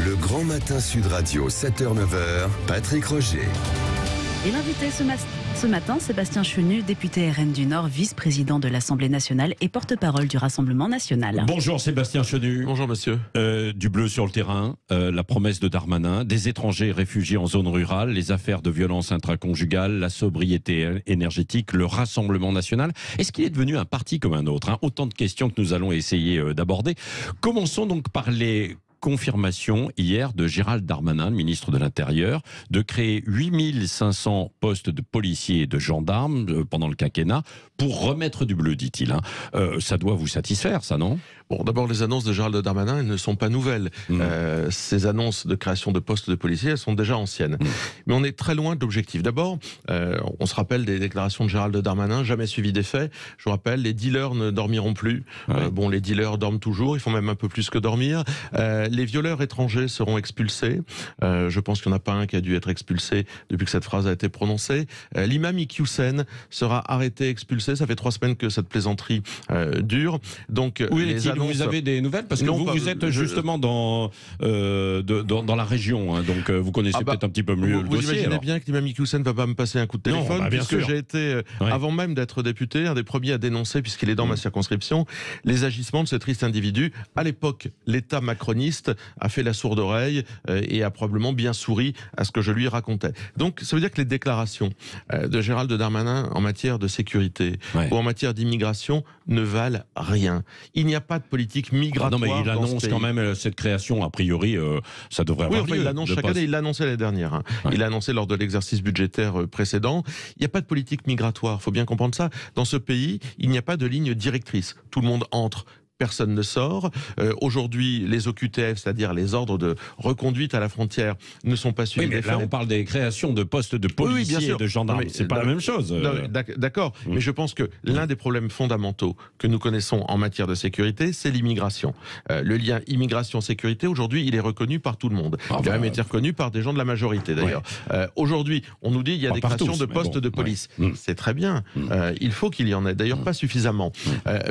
Le Grand Matin Sud Radio, 7h-9h, Patrick Roger. Et l'invité ce matin, Sébastien Chenu, député RN du Nord, vice-président de l'Assemblée nationale et porte-parole du Rassemblement national. Bonjour Sébastien Chenu. Bonjour monsieur. Du bleu sur le terrain, la promesse de Darmanin, des étrangers réfugiés en zone rurale, les affaires de violence intraconjugale, la sobriété énergétique, le Rassemblement national. Est-ce qu'il est devenu un parti comme un autre, Autant de questions que nous allons essayer d'aborder. Commençons donc par les confirmation hier de Gérald Darmanin, le ministre de l'Intérieur, de créer 8500 postes de policiers et de gendarmes pendant le quinquennat pour remettre du bleu, dit-il. Ça doit vous satisfaire, ça, non ? Bon, d'abord, les annonces de Gérald Darmanin, elles ne sont pas nouvelles. Ces annonces de création de postes de policiers, elles sont déjà anciennes. Mais on est très loin de l'objectif. D'abord, on se rappelle des déclarations de Gérald Darmanin, jamais suivies des faits. Je vous rappelle, les dealers ne dormiront plus. Ouais. Les dealers dorment toujours, ils font même un peu plus que dormir. Les violeurs étrangers seront expulsés. Je pense qu'il n'y en a pas un qui a dû être expulsé depuis que cette phrase a été prononcée. L'imam Iqiyoussen sera arrêté, expulsé. Ça fait 3 semaines que cette plaisanterie dure. Donc, vous avez des nouvelles ? Parce que vous êtes justement dans la région, donc vous connaissez peut-être un petit peu mieux le dossier. Vous imaginez bien que l'imam Iqiyoussen ne va pas me passer un coup de téléphone, puisque j'ai été, avant même d'être député, un des premiers à dénoncer, puisqu'il est dans ma circonscription, les agissements de ce triste individu. À l'époque, l'État macroniste a fait la sourde oreille et a probablement bien souri à ce que je lui racontais. Donc ça veut dire que les déclarations de Gérald Darmanin en matière de sécurité ou en matière d'immigration ne valent rien. Il n'y a pas de politique migratoire. Non, mais il annonce quand même cette création, a priori, ça devrait avoir lieu. Il l'annonce chaque année, il l'a annoncé l'année dernière. Il l'a annoncé lors de l'exercice budgétaire précédent. Il n'y a pas de politique migratoire, il faut bien comprendre ça. Dans ce pays, il n'y a pas de ligne directrice. Tout le monde entre. Personne ne sort. Aujourd'hui, les OQTF, c'est-à-dire les ordres de reconduite à la frontière, ne sont pas suivis. Oui, mais là, on parle des créations de postes de policiers et de gendarmes. C'est pas la même chose. D'accord, mais je pense que l'un des problèmes fondamentaux que nous connaissons en matière de sécurité, c'est l'immigration. Le lien immigration-sécurité, aujourd'hui, il est reconnu par tout le monde. Il a même été reconnu par des gens de la majorité, d'ailleurs. Aujourd'hui, on nous dit qu'il y a des créations de postes de police. C'est très bien. Il faut qu'il y en ait. D'ailleurs, pas suffisamment.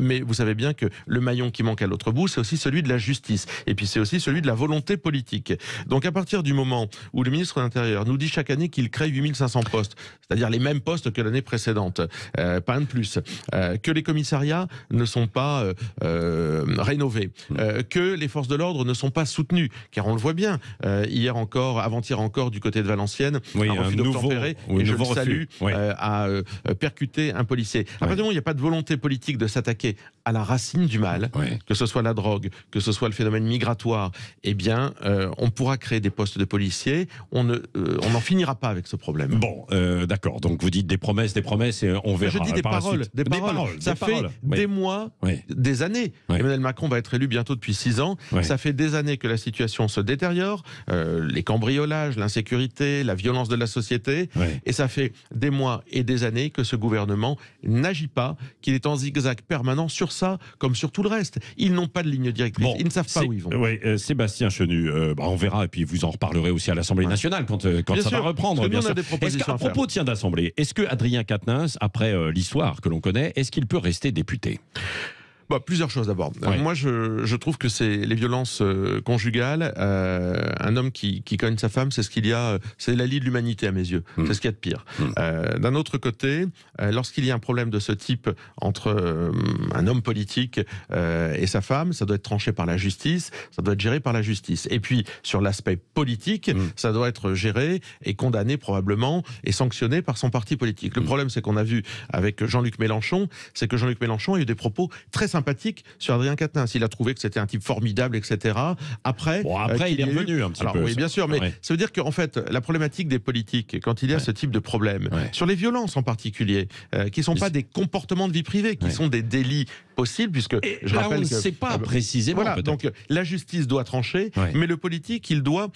Mais vous savez bien que le maillon qui manque à l'autre bout, c'est aussi celui de la justice. Et puis c'est aussi celui de la volonté politique. Donc à partir du moment où le ministre de l'Intérieur nous dit chaque année qu'il crée 8500 postes, c'est-à-dire les mêmes postes que l'année précédente, pas un de plus, que les commissariats ne sont pas rénovés, que les forces de l'ordre ne sont pas soutenues, car on le voit bien, hier encore, avant-hier encore, du côté de Valenciennes, un refus d'obtempérer, et je le salue, a percuté un policier. À partir du moment où il n'y a pas de volonté politique de s'attaquer à la racine du mal, que ce soit la drogue, que ce soit le phénomène migratoire, eh bien, on pourra créer des postes de policiers. On n'en finira pas avec ce problème. Bon, d'accord. Donc vous dites des promesses, et on verra. Je dis des paroles. Ça fait des mois, des années. Emmanuel Macron va être élu bientôt depuis 6 ans. Ça fait des années que la situation se détériore. Les cambriolages, l'insécurité, la violence de la société. Et ça fait des mois et des années que ce gouvernement n'agit pas, qu'il est en zigzag permanent sur ça, comme sur tout le reste. Ils n'ont pas de ligne directrice. Ils ne savent pas où ils vont. Sébastien Chenu, on verra, et puis vous en reparlerez aussi à l'Assemblée nationale quand ça va reprendre. Bien sûr. À propos d'Assemblée, est-ce que Adrien Quatennens, après l'histoire que l'on connaît, est-ce qu'il peut rester député ? Plusieurs choses d'abord. Moi, je trouve que c'est les violences conjugales. Un homme qui cogne sa femme, c'est c'est la lie de l'humanité à mes yeux. C'est ce qu'il y a de pire. D'un autre côté, lorsqu'il y a un problème de ce type entre un homme politique et sa femme, ça doit être tranché par la justice, ça doit être géré par la justice. Et puis, sur l'aspect politique, ça doit être géré et condamné probablement et sanctionné par son parti politique. Le problème, c'est qu'on a vu avec Jean-Luc Mélenchon, c'est que Jean-Luc Mélenchon a eu des propos très sympathique sur Adrien Quatennens. Il a trouvé que c'était un type formidable, etc. Après, il est revenu un petit peu. Oui, bien sûr, mais ça veut dire qu'en fait, la problématique des politiques, quand il y a ce type de problème, sur les violences en particulier, qui ne sont pas des comportements de vie privée, qui sont des délits possibles, puisque je rappelle on ne que... sait pas précisément. Voilà, donc la justice doit trancher, mais le politique, il doit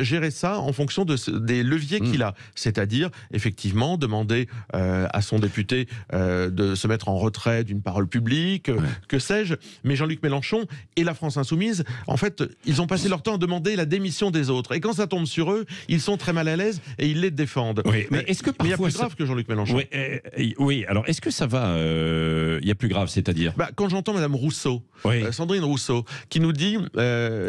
gérer ça en fonction des leviers qu'il a. C'est-à-dire, effectivement, demander à son député de se mettre en retrait d'une parole publique, que sais-je, mais Jean-Luc Mélenchon et la France Insoumise, en fait, ils ont passé leur temps à demander la démission des autres. Et quand ça tombe sur eux, ils sont très mal à l'aise et ils les défendent. Mais est-ce que il y a plus grave que Jean-Luc Mélenchon. Oui, alors est-ce que ça va il y a plus grave, c'est-à-dire quand j'entends Madame Rousseau, Sandrine Rousseau, qui nous dit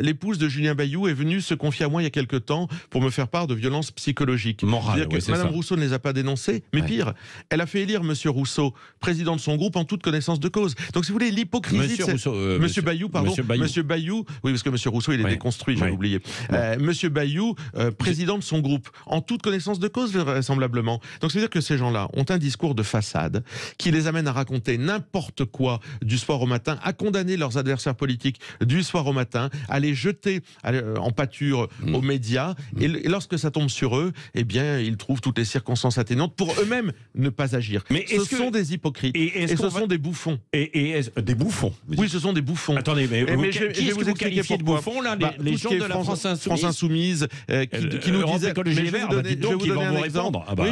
l'épouse de Julien Bayou est venue se confier à moi il y a quelque temps pour me faire part de violences psychologiques. Morale, Madame Rousseau ne les a pas dénoncées, mais pire, elle a fait élire Monsieur Rousseau, président de son groupe, en toute connaissance de cause. Donc si vous voulez, l'hypocrisie Monsieur Bayou, pardon. Monsieur Bayou, oui, parce que Monsieur Rousseau, il est déconstruit, j'avais oublié. Monsieur Bayou, président de son groupe, en toute connaissance de cause, vraisemblablement. Donc ça veut dire que ces gens-là ont un discours de façade qui les amène à raconter n'importe quoi du soir au matin, à condamner leurs adversaires politiques du soir au matin, à les jeter en pâture aux médias, et lorsque ça tombe sur eux, eh bien, ils trouvent toutes les circonstances atténuantes pour eux-mêmes ne pas agir. Mais ce sont des hypocrites, et ce sont des bouffons. Des bouffons. Oui, ce sont des bouffons. Attendez, mais je vais vous expliquer de bouffons, là, les gens de la France Insoumise, qui nous disaient... Oui,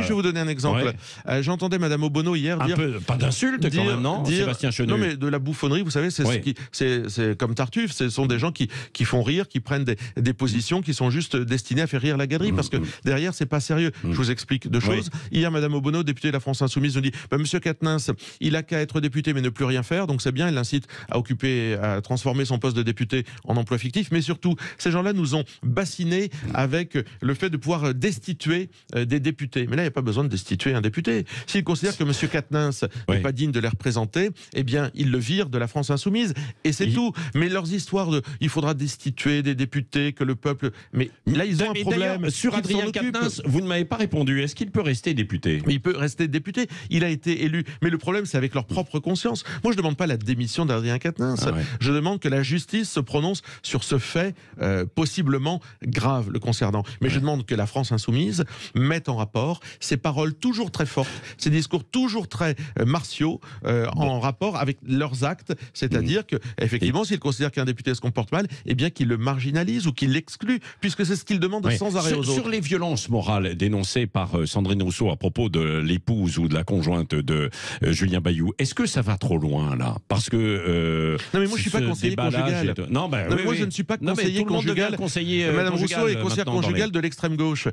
je vais vous donner un exemple. J'entendais Madame Obono hier dire... Pas d'insulte quand même, non, Sébastien Chenu? Non, mais de la bouffonnerie, vous savez, c'est comme Tartuffe, ce sont des gens qui font rire, qui prennent des positions qui sont juste destinées à faire rire la galerie, parce que derrière, c'est pas sérieux. Je vous explique deux choses. Hier, Madame Obono, députée de la France Insoumise, nous dit Monsieur Quatennens, il a qu'à être député mais ne plus rien faire, donc c'est bien, elle l'incite à transformer son poste de député en emploi fictif, mais surtout, ces gens-là nous ont bassinés avec le fait de pouvoir destituer des députés. Mais là, il n'y a pas besoin de destituer un député. S'ils considèrent que Monsieur Quatennens n'est pas digne de les représenter, eh bien, ils le virent de la France Insoumise, et c'est tout. Mais leurs histoires de il faudra destituer des députés, que le peuple... Mais là, ils ont un problème. Sur Adrien Quatennens, vous ne m'avez pas répondu. Est-ce qu'il peut rester député? Il peut rester député. Il a été élu. Mais le problème, c'est avec leur propre conscience. Moi, je ne demande pas la démission d'Adrien Quatennens. Je demande que la justice se prononce sur ce fait possiblement grave le concernant. Mais je demande que la France Insoumise mette en rapport ces paroles toujours très fortes, ces discours toujours très martiaux en rapport avec leurs actes. C'est-à-dire que, effectivement, s'ils considèrent qu'un député se comporte mal, eh bien qu'il le marginalise ou qu'il l'exclue, puisque c'est ce qu'ils demandent sans arrêt aux autres. Sur les violences morales dénoncées par Sandrine Rousseau à propos de l'épouse ou de la conjointe de Julien Bayou, est-ce que ça va trop loin, là? Parce que... non, mais moi, je ne suis pas conseiller conjugal. Non, moi, je ne suis pas conseiller conjugal. Madame Rousseau est conseillère conjugale de l'extrême gauche.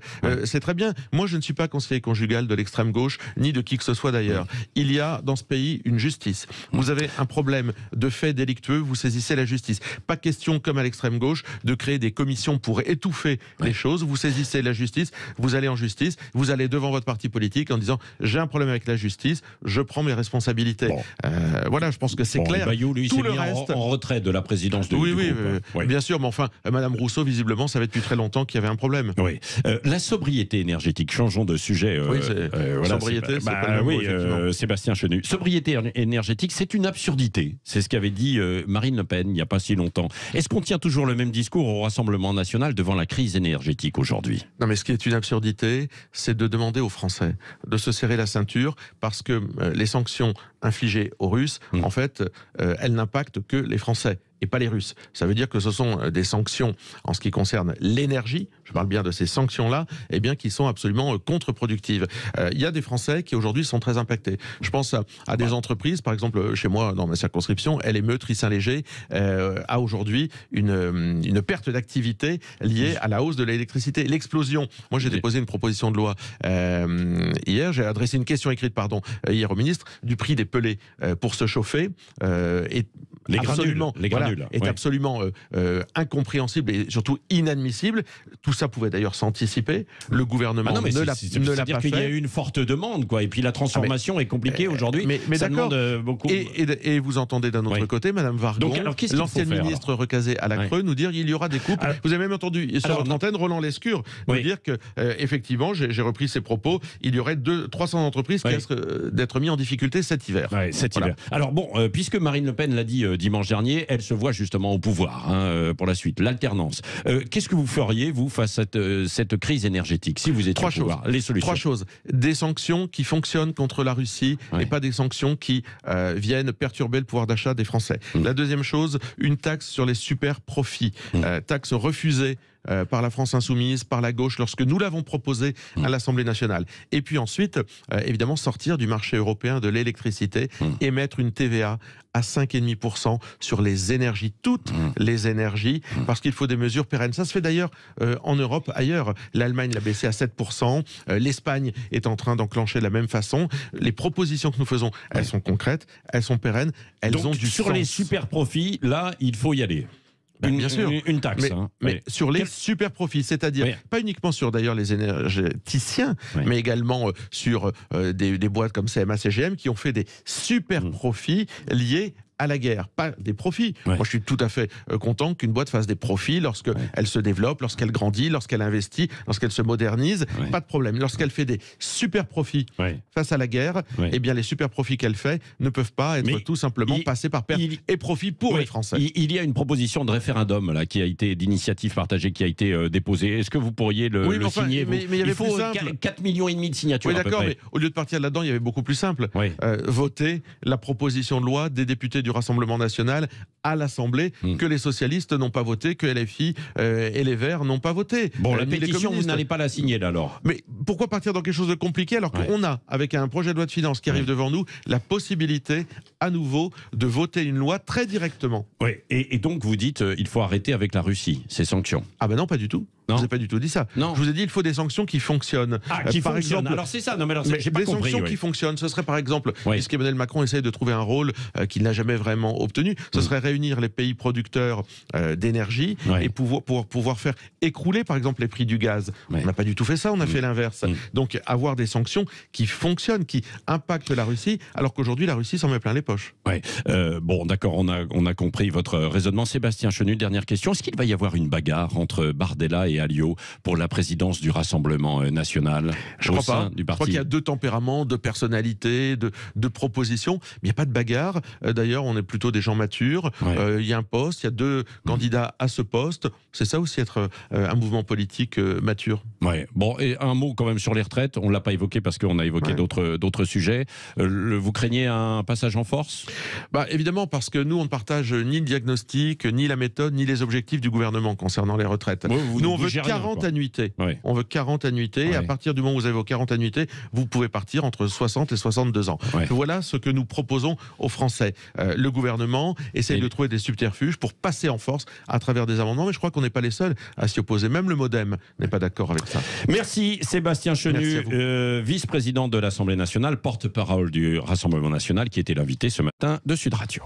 C'est très bien. Moi, je ne suis pas conseiller conjugal de l'extrême gauche, ni de qui que ce soit d'ailleurs. Il y a dans ce pays une justice. Vous avez un problème de fait délictueux, vous saisissez la justice. Pas question, comme à l'extrême gauche, de créer des commissions pour étouffer les choses. Vous saisissez la justice, vous allez en justice, vous allez devant votre parti politique en disant j'ai un problème avec la justice, je prends mes responsabilités. Voilà, je pense que c'est clair. Bayou, lui, tout le reste en retrait de la présidence du groupe. Oui, bien sûr, mais enfin, Madame Rousseau, visiblement, ça fait depuis très longtemps qu'il y avait un problème. Oui. La sobriété énergétique, changeons de sujet. Sobriété, c'est pas le même mot, Sébastien Chenu. Sobriété énergétique, c'est une absurdité. C'est ce qu'avait dit Marine Le Pen il n'y a pas si longtemps. Est-ce qu'on tient toujours le même discours au Rassemblement national devant la crise énergétique aujourd'hui? Non, mais ce qui est une absurdité, c'est de demander aux Français de se serrer la ceinture, parce que les sanctions infligées aux Russes, en fait, elles n'impactent que les Français et pas les Russes. Ça veut dire que ce sont des sanctions en ce qui concerne l'énergie, je parle bien de ces sanctions-là, eh bien, qui sont absolument contre-productives. Il y a des Français qui aujourd'hui sont très impactés. Je pense à des entreprises, par exemple chez moi dans ma circonscription, LME Tris-Saint-Léger a aujourd'hui une perte d'activité liée à la hausse de l'électricité. L'explosion. Moi, j'ai déposé une proposition de loi hier, j'ai adressé une question écrite, hier au ministre, du prix des pellets pour se chauffer est absolument incompréhensible et surtout inadmissible. Tout ça pouvait d'ailleurs s'anticiper. Le gouvernement ne l'a pas fait. C'est-à-dire qu'il y a eu une forte demande, quoi. Et puis la transformation est compliquée aujourd'hui. Mais ça demande beaucoup. Et vous entendez d'un autre côté, Madame Vargon, l'ancienne ministre recasée à la Creux, nous dire qu'il y aura des coupes. Vous avez même entendu sur votre antenne Roland Lescure nous dire que effectivement, j'ai repris ses propos, il y aurait 300 entreprises qui risquent d'être mises en difficulté cet hiver. Hiver. Alors bon, puisque Marine Le Pen l'a dit dimanche dernier, elle se voit justement au pouvoir pour la suite, l'alternance. Qu'est-ce que vous feriez, vous, face à cette crise énergétique, si vous étiez au pouvoir? Les solutions. 3 choses. Des sanctions qui fonctionnent contre la Russie et pas des sanctions qui viennent perturber le pouvoir d'achat des Français. La deuxième chose, une taxe sur les super profits. Taxe refusée par la France Insoumise, par la gauche, lorsque nous l'avons proposé à l'Assemblée nationale. Et puis ensuite, évidemment, sortir du marché européen de l'électricité et mettre une TVA à 5,5% sur les énergies, toutes les énergies, parce qu'il faut des mesures pérennes. Ça se fait d'ailleurs en Europe, ailleurs. L'Allemagne l'a baissé à 7%, l'Espagne est en train d'enclencher de la même façon. Les propositions que nous faisons, elles sont concrètes, elles sont pérennes, elles ont du sur sens. les super profits, là, il faut y aller. Bien sûr. Une taxe. Mais sur les super profits, c'est-à-dire pas uniquement sur d'ailleurs les énergéticiens, mais également sur des boîtes comme CMA, CGM qui ont fait des super profits liés à la guerre, pas des profits. Moi, je suis tout à fait content qu'une boîte fasse des profits lorsqu'elle se développe, lorsqu'elle grandit, lorsqu'elle investit, lorsqu'elle se modernise, pas de problème. Lorsqu'elle fait des super profits face à la guerre, eh bien les super profits qu'elle fait ne peuvent pas être tout simplement passés par perte et profit pour les Français. Il y a une proposition de référendum là, qui a été d'initiative partagée, qui a été déposée. Est-ce que vous pourriez le signer mais il y avait il faut plus simple. 4,5 millions de signatures. Oui, d'accord, mais au lieu de partir là-dedans, il y avait beaucoup plus simple. Voter la proposition de loi des députés du Rassemblement national à l'Assemblée que les socialistes n'ont pas voté, que LFI et les Verts n'ont pas voté. Bon, la pétition, vous n'allez pas la signer là alors. Mais pourquoi partir dans quelque chose de compliqué alors qu'on a, avec un projet de loi de finances qui arrive devant nous, la possibilité à nouveau de voter une loi très directement. Oui, et donc vous dites il faut arrêter avec la Russie, ces sanctions. Ah ben non, pas du tout. Non. Je vous ai pas du tout dit ça. Non. Je vous ai dit il faut des sanctions qui fonctionnent. Qui par fonctionnent. exemple, alors c'est ça. Non, mais alors mais j'ai pas des compris. sanctions qui fonctionnent, ce serait par exemple, puisqu'Emmanuel Macron essaye de trouver un rôle qu'il n'a jamais vraiment obtenu, ce serait réunir les pays producteurs d'énergie et pouvoir faire écrouler par exemple les prix du gaz. On n'a pas du tout fait ça, on a fait l'inverse. Donc avoir des sanctions qui fonctionnent, qui impactent la Russie, alors qu'aujourd'hui la Russie s'en met plein les poches. Bon, d'accord, on a compris votre raisonnement. Sébastien Chenu, dernière question. Est-ce qu'il va y avoir une bagarre entre Bardella et Alliot pour la présidence du Rassemblement national? Je crois pas. Je crois qu'il y a deux tempéraments, deux personnalités, deux propositions. Mais il n'y a pas de bagarre. D'ailleurs, on est plutôt des gens matures. Il y a un poste, il y a deux candidats à ce poste. C'est ça aussi être un mouvement politique mature. Bon, et un mot quand même sur les retraites. On ne l'a pas évoqué parce qu'on a évoqué d'autres sujets. Vous craignez un passage en force? Évidemment, parce que nous, on ne partage ni le diagnostic, ni la méthode, ni les objectifs du gouvernement concernant les retraites. Nous, on veut 40 annuités. On veut 40 annuités. Et à partir du moment où vous avez vos 40 annuités, vous pouvez partir entre 60 et 62 ans. Voilà ce que nous proposons aux Français. Le gouvernement essaie de trouver des subterfuges pour passer en force à travers des amendements, mais je crois qu'on n'est pas les seuls à s'y opposer. Même le MoDem n'est pas d'accord avec ça. Merci Sébastien Chenu, vice-président de l'Assemblée nationale, porte-parole du Rassemblement national, qui était l'invité ce matin de Sud Radio.